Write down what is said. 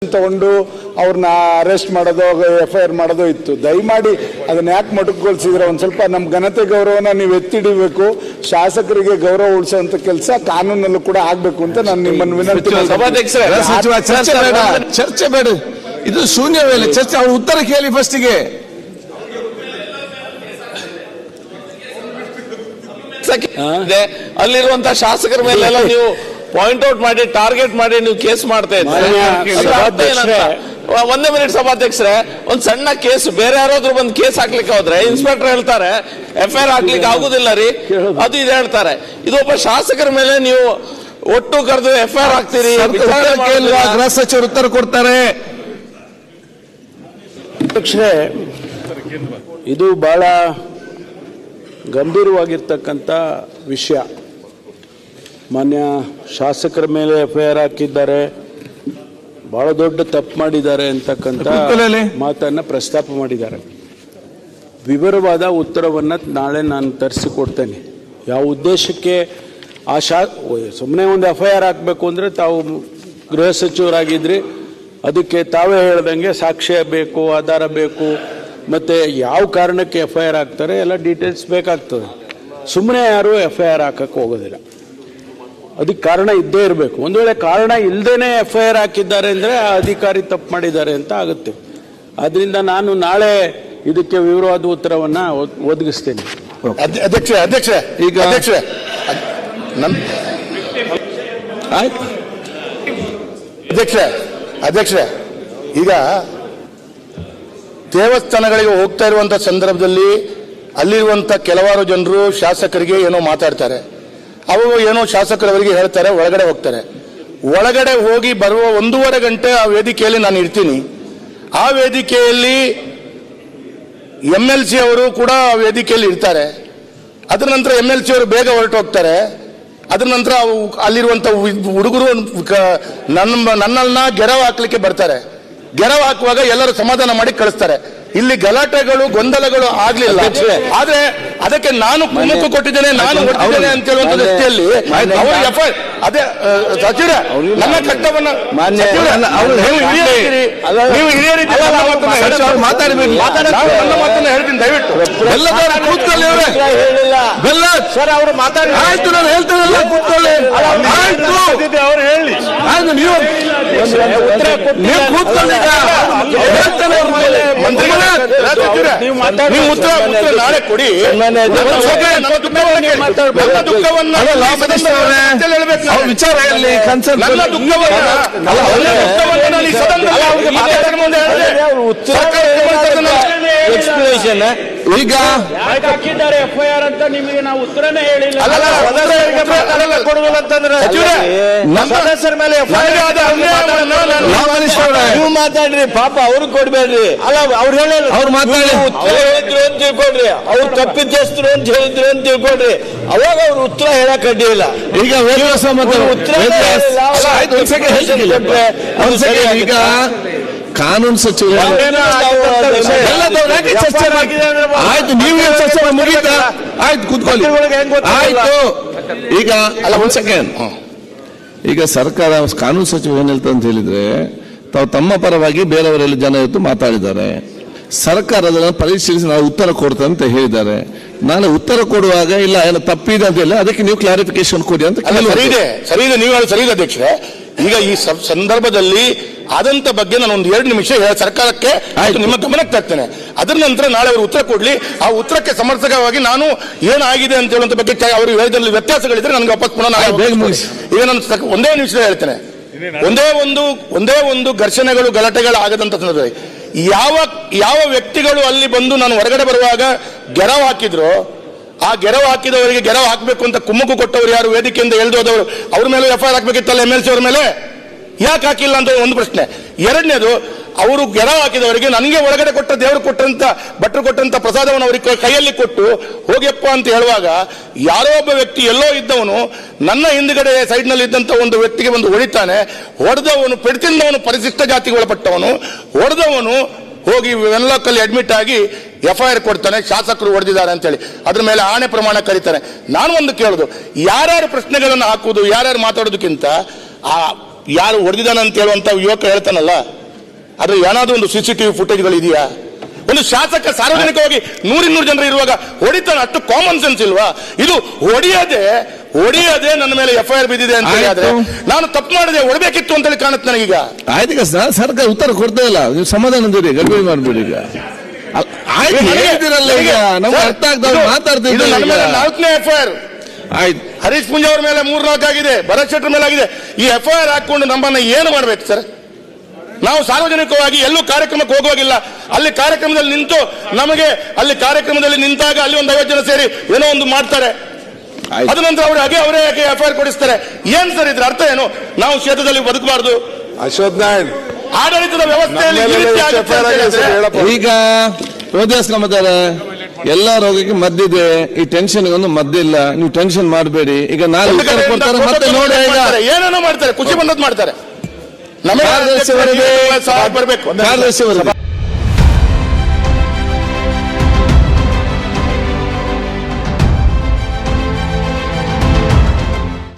ತಗೊಂಡು ಅವ್ರನ್ನ ಅರೆಸ್ಟ್ ಮಾಡೋದು FIR ಮಾಡೋದು ಇತ್ತು. ದಯಮಾಡಿ ಅದನ್ನ ಯಾಕೆ ಮೊಟಕುಗೊಳಿಸಿದ್ರೆ ಒಂದ್ ಸ್ವಲ್ಪ ನಮ್ಮ ಘನತೆ ಗೌರವನ ನೀವು ಎತ್ತಿಡಿಬೇಕು. ಶಾಸಕರಿಗೆ ಗೌರವ ಉಳಿಸುವಂತ ಕೆಲಸ ಕಾನೂನಲ್ಲೂ ಕೂಡ ಆಗ್ಬೇಕು ಅಂತ ನಾನು ನಿಮ್ಮನ್ನು ವಿನಂತಿ ಚರ್ಚೆ ಬೇಡ, ಇದು ಶೂನ್ಯ ವೇಳೆ ಚರ್ಚೆ. ಅವ್ರ ಉತ್ತರ ಕೇಳಿ ಫಸ್ಟಿಗೆ. ಅಲ್ಲಿರುವಂತಹ ಶಾಸಕರ ಮೇಲೆಲ್ಲ ನೀವು ಪಾಯಿಂಟ್ ಔಟ್ ಮಾಡಿ ಟಾರ್ಗೆಟ್ ಮಾಡಿ ನೀವು ಕೇಸ್ ಮಾಡ್ತಾ ಇದ್ದೀರಿ. ಒಂದೇ ಮಿನಿಟ್ ಸಭಾಧ್ಯಕ್ಷರೇ, ಒಂದ್ ಸಣ್ಣ ಕೇಸ್ ಬೇರೆ ಯಾರಾದ್ರೂ ಬಂದು ಕೇಸ್ ಹಾಕ್ಲಿಕ್ಕೆ ಹೋದ್ರೆ ಇನ್ಸ್ಪೆಕ್ಟರ್ ಹೇಳ್ತಾರೆ FIR ಹಾಕ್ಲಿಕ್ಕೆ ಆಗುದಿಲ್ಲ ರೀ, ಅದು ಇದು ಹೇಳ್ತಾರೆ. ಇದು ಒಬ್ಬ ಶಾಸಕರ ಮೇಲೆ ನೀವು ಒಟ್ಟು ಕರೆದು FIR ಹಾಕ್ತೀರಿ, ಗೃಹ ಸಚಿವರು ಉತ್ತರ ಕೊಡ್ತಾರೆ. ಅಧ್ಯಕ್ಷರೇ, ಇದು ಬಹಳ ಗಂಭೀರವಾಗಿರ್ತಕ್ಕಂಥ ವಿಷಯ. ಮಾನ್ಯ ಶಾಸಕರ ಮೇಲೆ FIR ಹಾಕಿದ್ದಾರೆ, ಬಹಳ ದೊಡ್ಡ ತಪ್ಪು ಮಾಡಿದ್ದಾರೆ ಅಂತಕ್ಕಂಥ ಮಾತನ್ನ ಪ್ರಸ್ತಾಪ ಮಾಡಿದ್ದಾರೆ. ವಿವರವಾದ ಉತ್ತರವನ್ನು ನಾಳೆ ನಾನು ತರಿಸಿಕೊಡ್ತೇನೆ. ಯಾವ ಉದ್ದೇಶಕ್ಕೆ ಆ ಸುಮ್ಮನೆ ಒಂದು FIR ಹಾಕಬೇಕು ಅಂದರೆ ತಾವು ಗೃಹ ಸಚಿವರಾಗಿದ್ರಿ, ಅದಕ್ಕೆ ತಾವೇ ಹೇಳ್ದಂಗೆ ಸಾಕ್ಷ್ಯ ಬೇಕು, ಆಧಾರ ಬೇಕು, ಮತ್ತು ಯಾವ ಕಾರಣಕ್ಕೆ FIR ಹಾಕ್ತಾರೆ ಎಲ್ಲ ಡೀಟೇಲ್ಸ್ ಬೇಕಾಗ್ತದೆ. ಸುಮ್ಮನೆ ಯಾರು FIR ಹಾಕಕ್ಕೆ ಹೋಗೋದಿಲ್ಲ, ಅದಕ್ಕೆ ಕಾರಣ ಇದ್ದೇ ಇರಬೇಕು. ಒಂದು ವೇಳೆ ಕಾರಣ ಇಲ್ಲದೇನೆ FIR ಹಾಕಿದ್ದಾರೆ ಅಂದರೆ ಆ ಅಧಿಕಾರಿ ತಪ್ಪು ಮಾಡಿದ್ದಾರೆ ಅಂತ ಆಗುತ್ತೆ. ಆದ್ದರಿಂದ ನಾನು ನಾಳೆ ಇದಕ್ಕೆ ವಿವರವಾದ ಉತ್ತರವನ್ನು ಒದಗಿಸ್ತೇನೆ. ಅಧ್ಯಕ್ಷರೇ, ಈಗ ದೇವಸ್ಥಾನಗಳಿಗೆ ಹೋಗ್ತಾ ಇರುವಂತ ಸಂದರ್ಭದಲ್ಲಿ ಅಲ್ಲಿರುವಂತ ಕೆಲವಾರು ಜನರು ಶಾಸಕರಿಗೆ ಏನೋ ಮಾತಾಡ್ತಾರೆ. ಅವರು ಏನೋ ಶಾಸಕರವರಿಗೆ ಹೇಳ್ತಾರೆ, ಒಳಗಡೆ ಹೋಗ್ತಾರೆ. ಒಳಗಡೆ ಹೋಗಿ ಬರುವ 1.5 ಗಂಟೆ ಆ ವೇದಿಕೆಯಲ್ಲಿ ನಾನು ಇರ್ತೀನಿ. ಆ ವೇದಿಕೆಯಲ್ಲಿ MLC ಅವರು ಕೂಡ ಆ ವೇದಿಕೆಯಲ್ಲಿ ಇರ್ತಾರೆ. ಅದರ ನಂತರ MLC ಅವರು ಬೇಗ ಹೊರಟು ಹೋಗ್ತಾರೆ. ಅದರ ನಂತರ ಅಲ್ಲಿರುವಂತ ಹುಡುಗರು ನನ್ನನ್ನ ಗೆರವು ಹಾಕ್ಲಿಕ್ಕೆ ಬರ್ತಾರೆ. ಗೆರವು ಹಾಕುವಾಗ ಎಲ್ಲರೂ ಸಮಾಧಾನ ಮಾಡಿ ಕಳಿಸ್ತಾರೆ. ಇಲ್ಲಿ ಗಲಾಟೆಗಳು ಗೊಂದಲಗಳು ಆಗ್ಲಿಲ್ಲ. ಆದ್ರೆ ಅದಕ್ಕೆ ನಾನು ಕುಮ್ಮಕ್ಕು ಕೊಟ್ಟಿದ್ದೇನೆ, ನಾನು ಹೊರಟಿದ್ದೇನೆ ಅಂತ ಹೇಳುವಂತ ದೃಷ್ಟಿಯಲ್ಲಿ ಅದೇ ಸಚಿವರೇ, ನನ್ನ ಕರ್ತವ್ಯವನ್ನು ನೀವು ಹಿರಿಯರಿಗೆ ನನ್ನ ಮಾತನ್ನ ಹೇಳ್ತೀನಿ. ದಯವಿಟ್ಟು ಸರ್ ಅವರು ಮಾತಾಡಿ ಆಯ್ತು, ನಾನು ಹೇಳ್ತೇನಲ್ಲ, ಕೂತ್ಕೊಳ್ಳಿ. ಅವ್ರು ಹೇಳಿ, ನೀವು ಕೂತ್ಕೊಳ್ಳಿ. ನೀವು ಉತ್ತರ ನಾಳೆ ಕೊಡಿ. ವಿಚಾರ ಇರಲಿ, ನನ್ನ ಎಕ್ಸ್ಪ್ಲನೇಷನ್ ಈಗ ಹಾಕಿದ್ದಾರೆ FIR ಅಂತ ನಿಮಗೆ ನಾವು ಉತ್ತರನೇ ಹೇಳಿಲ್ಲ. ಸದಸ್ಯರ ಮೇಲೆ ನೀವು ಮಾತಾಡ್ರಿ, ಪಾಪ ಅವ್ರು ಕೊಡ್ಬೇಡ್ರಿ. ಅಲ್ಲ, ಅವ್ರು ಹೇಳಿಲ್ಲ, ಅವ್ರು ಮಾತಾಡಿ ಹೇಳಿದ್ರು ಅಂತ ತಿಳ್ಕೊಡ್ರಿ, ಅವ್ರು ತಪ್ಪಿದ್ದೆಸ್ತರು ಅಂತ ಹೇಳಿದ್ರು ಅಂತ ತಿಳ್ಕೊಡ್ರಿ. ಅವಾಗ ಅವ್ರು ಉತ್ತರ ಹೇಳಕ್ ಅಡ್ಡಿಲ್ಲ. ಈಗ ಈಗ ಕಾನೂನು ಸಚಿವರು ಚರ್ಚೆ ಆಯ್ತು, ನೀವು ಚರ್ಚೆ ಮುಗಿತಾ? ಆಯ್ತು, ಕೂತ್ಕೊಳ್ಳಿ. ಆಯ್ತು, ಈಗ ಅಲ್ಲ, ಒಂದ್ ಸೆಕೆಂಡ್. ಈಗ ಸರ್ಕಾರ ಕಾನೂನು ಸಚಿವರು ಏನ್ ಹೇಳ್ತಾರೆ ಅಂತ ಹೇಳಿದ್ರೆ, ತಾವು ತಮ್ಮ ಪರವಾಗಿ ಬೇರೆಯವರೆಲ್ಲ ಜನ ಇವತ್ತು ಮಾತಾಡಿದ್ದಾರೆ. ಸರ್ಕಾರ ಅದನ್ನು ಪರಿಶೀಲಿಸಿ ನಾವು ಉತ್ತರ ಕೊಡ್ತೇವೆ ಅಂತ ಹೇಳಿದ್ದಾರೆ. ನಾನು ಉತ್ತರ ಕೊಡುವಾಗ ಇಲ್ಲ ಏನೋ ತಪ್ಪಿದೆ ಅಂತ ಇಲ್ಲ, ಅದಕ್ಕೆ ನೀವು ಕ್ಲಾರಿಫಿಕೇಶನ್ ಕೊಡಿ ಅಂತ. ಸರಿ ಇದೆ, ನೀವು ಹೇಳಿ ಸರಿ ಇದೆ ಅಧ್ಯಕ್ಷರೇ. ಈಗ ಈ ಸಂದರ್ಭದಲ್ಲಿ ಆದಂತ ಬಗ್ಗೆ ನಾನು ಒಂದು 2 ನಿಮಿಷ ಸರ್ಕಾರಕ್ಕೆ ನಿಮ್ಮ ಗಮನಕ್ಕೆ ತರ್ತೇನೆ. ಅದರ ನಂತರ ನಾಳೆ ಅವರು ಉತ್ತರ ಕೊಡ್ಲಿ. ಆ ಉತ್ತರಕ್ಕೆ ಸಮರ್ಥಕವಾಗಿ ನಾನು ಏನಾಗಿದೆ ಅಂತ ಹೇಳುವಂತ ಬಗ್ಗೆ ಅವರು ಹೇಳಿದಲ್ಲಿ ವ್ಯತ್ಯಾಸಗಳಿದ್ರೆ ನನಗೆ ವಾಪಸ್ ಪುನಃ ಈಗ ನಾನು ಒಂದೇ ನಿಮಿಷ ಹೇಳ್ತೇನೆ. ಒಂದೇ ಒಂದು ಘರ್ಷಣೆಗಳು ಗಲಾಟೆಗಳು ಆಗದಂತ ಸಂದರ್ಭದಲ್ಲಿ ಯಾವ ವ್ಯಕ್ತಿಗಳು ಅಲ್ಲಿ ಬಂದು ನಾನು ಹೊರಗಡೆ ಬರುವಾಗ ಗೆರವು ಹಾಕಿದ್ರು, ಆ ಗೆರವು ಹಾಕಿದವರಿಗೆ ಗೆರವು ಹಾಕಬೇಕು ಅಂತ ಕುಮ್ಮಕ್ಕು ಕೊಟ್ಟವರು ಯಾರು, ವೇದಿಕೆಯಿಂದ ಎಳೆದೋದವರು, ಅವ್ರ ಮೇಲೆ FIR ಹಾಕಬೇಕಿತ್ತಲ್ಲ MLC ಅವರ ಮೇಲೆ, ಯಾಕೆ ಹಾಕಿಲ್ಲ ಅಂತ ಒಂದು ಪ್ರಶ್ನೆ. ಎರಡನೇದು, ಅವರು ಗೆರವು ಹಾಕಿದವರಿಗೆ ನನಗೆ ಒಳಗಡೆ ಕೊಟ್ಟ ದೇವರು ಕೊಟ್ಟಂತ ಭಟ್ರು ಕೊಟ್ಟಂತ ಪ್ರಸಾದವನ್ನು ಅವರಿಗೆ ಕೈಯಲ್ಲಿ ಕೊಟ್ಟು ಹೋಗ್ಯಪ್ಪ ಅಂತ ಹೇಳುವಾಗ ಯಾರೋ ಒಬ್ಬ ವ್ಯಕ್ತಿ ಎಲ್ಲೋ ಇದ್ದವನು ನನ್ನ ಹಿಂದ್ಗಡೆ ಸೈಡ್ ನಲ್ಲಿ ಇದ್ದಂತ ಒಂದು ವ್ಯಕ್ತಿಗೆ ಒಂದು ಹೊಡಿತಾನೆ. ಹೊಡೆದವನು ಪೆಡ್ತಿಂದವನು ಪರಿಶಿಷ್ಟ ಜಾತಿಗೆ ಒಳಪಟ್ಟವನು, ಹೊಡೆದವನು ಹೋಗಿ ವೆನ್ಲಾಕಲ್ಲಿ ಅಡ್ಮಿಟ್ ಆಗಿ FIR ಕೊಡ್ತಾನೆ, ಶಾಸಕರು ಹೊಡೆದಿದ್ದಾರೆ ಅಂತೇಳಿ ಅದ್ರ ಮೇಲೆ ಆಣೆ ಪ್ರಮಾಣ ಕರೀತಾರೆ. ನಾನು ಒಂದು ಕೇಳೋದು, ಯಾರ್ಯಾರು ಪ್ರಶ್ನೆಗಳನ್ನು ಹಾಕುವುದು, ಯಾರ್ಯಾರು ಮಾತಾಡೋದಕ್ಕಿಂತ ಆ ಯಾರು ಹೊಡೆದಿದ್ದಾನೆ ಅಂತ ಹೇಳುವಂತ ಯುವಕ ಹೇಳ್ತಾನಲ್ಲ, ಅದ್ರ ಏನಾದ್ರೂ ಒಂದು CCTV ಫುಟೇಜ್ಗಳು ಇದೆಯಾ? ಒಂದು ಶಾಸಕ ಸಾರ್ವಜನಿಕವಾಗಿ 100 ಜನರು ಇರುವಾಗ ಹೊಡಿತಾನೆ, ಅಷ್ಟು ಕಾಮನ್ ಸೆನ್ಸ್ ಇಲ್ವಾ? ಇದು ಹೊಡಿಯದೆ ನನ್ನ ಮೇಲೆ FIR ಬಿದ್ದಿದೆ ಅಂತ ಹೇಳಿದ್ರೆ ನಾನು ತಪ್ಪು ಮಾಡಿದೆ, ಹೊಡಬೇಕಿತ್ತು ಅಂತ ಹೇಳಿ ಕಾಣುತ್ತೆ ನನಗೀಗ. ಆಯ್ತು ಈಗ ಸರ್ಕಾರ ಉತ್ತರ ಕೊಡ್ತಾ ಇಲ್ಲ, ನೀವು ಸಮಾಧಾನದಿರಿ, ಗಡ್ಬಿಡಿ ಮಾಡ್ಬಿಡಿ ಈಗ. ಆಯ್ತು ಹೇಳಿದಿರಲ್ಲ, ಈಗ ನಮ್ಗೆ ಅರ್ಥ ಆಗ್ತದೆ, ಮಾತಾಡ್ತಿದ್ದೀವಿ. ನನ್ನ ಮೇಲೆ 4ನೇ FIR. ಆಯ್ತು, ಹರೀಶ್ ಪುಂಜ ಅವ್ರ ಮೇಲೆ 3-4 ಆಗಿದೆ, ಭರತ್ ಶೆಟ್ಟರ್ ಮೇಲೆ ಆಗಿದೆ. ಈ FIR ಹಾಕೊಂಡು ನಮ್ಮನ್ನ ಏನು ಮಾಡ್ಬೇಕು ಸರ್? ನಾವು ಸಾರ್ವಜನಿಕವಾಗಿ ಎಲ್ಲೂ ಕಾರ್ಯಕ್ರಮಕ್ಕೆ ಹೋಗುವಾಗಿಲ್ಲ. ಅಲ್ಲಿ ಕಾರ್ಯಕ್ರಮದಲ್ಲಿ ನಿಂತು ನಮಗೆ ಅಲ್ಲಿ ಕಾರ್ಯಕ್ರಮದಲ್ಲಿ ನಿಂತಾಗ ಅಲ್ಲಿ ಒಂದು 50 ಜನ ಸೇರಿ ಏನೋ ಒಂದು ಮಾಡ್ತಾರೆ, ಅದ ನಂತರ ಅವರೇ FIR ಕೊಡಿಸ್ತಾರೆ. ಏನ್ ಸರ್ ಇದ್ರ ಅರ್ಥ ಏನು? ನಾವು ಕ್ಷೇತ್ರದಲ್ಲಿ ಬದುಕಬಾರ್ದು, ಅಶ್ವಥ್ ನಾರಾಯಣ್ ಆಡಳಿತದ ವ್ಯವಸ್ಥೆಯಲ್ಲಿ ಈ ರೀತಿ ಆಗುತ್ತೆ ಅಂತ ಹೇಳಿದ್ರೆ ಈಗ ಓದಿಸ್ಕೊಂಬತ್ತಾರೆ. ಎಲ್ಲ ರೋಗಕ್ಕೆ ಮದ್ದಿದೆ, ಈ ಟೆನ್ಷನ್ ಒಂದು ಮದ್ದಿಲ್ಲ, ನೀವು ಟೆನ್ಷನ್ ಮಾಡಬೇಡಿ. ಈಗ ನಾಳೆ ಒಂದು ಉತ್ತರ ಕಡೆಯಿಂದ ಕೊಡ್ತಾರೆ, ಮತ್ತೆ ನೋಡಿ ಈಗ ಏನೇನೋ ಮಾಡ್ತಾರೆ, ಖುಷಿ ಬಂದದ್ದು ಮಾಡ್ತಾರೆ. ನಮಗೆ ಕಾರ್ಯದರ್ಶಿ ಬರ್ಬೇಕು. ಕಾರ್ಯದರ್ಶಿ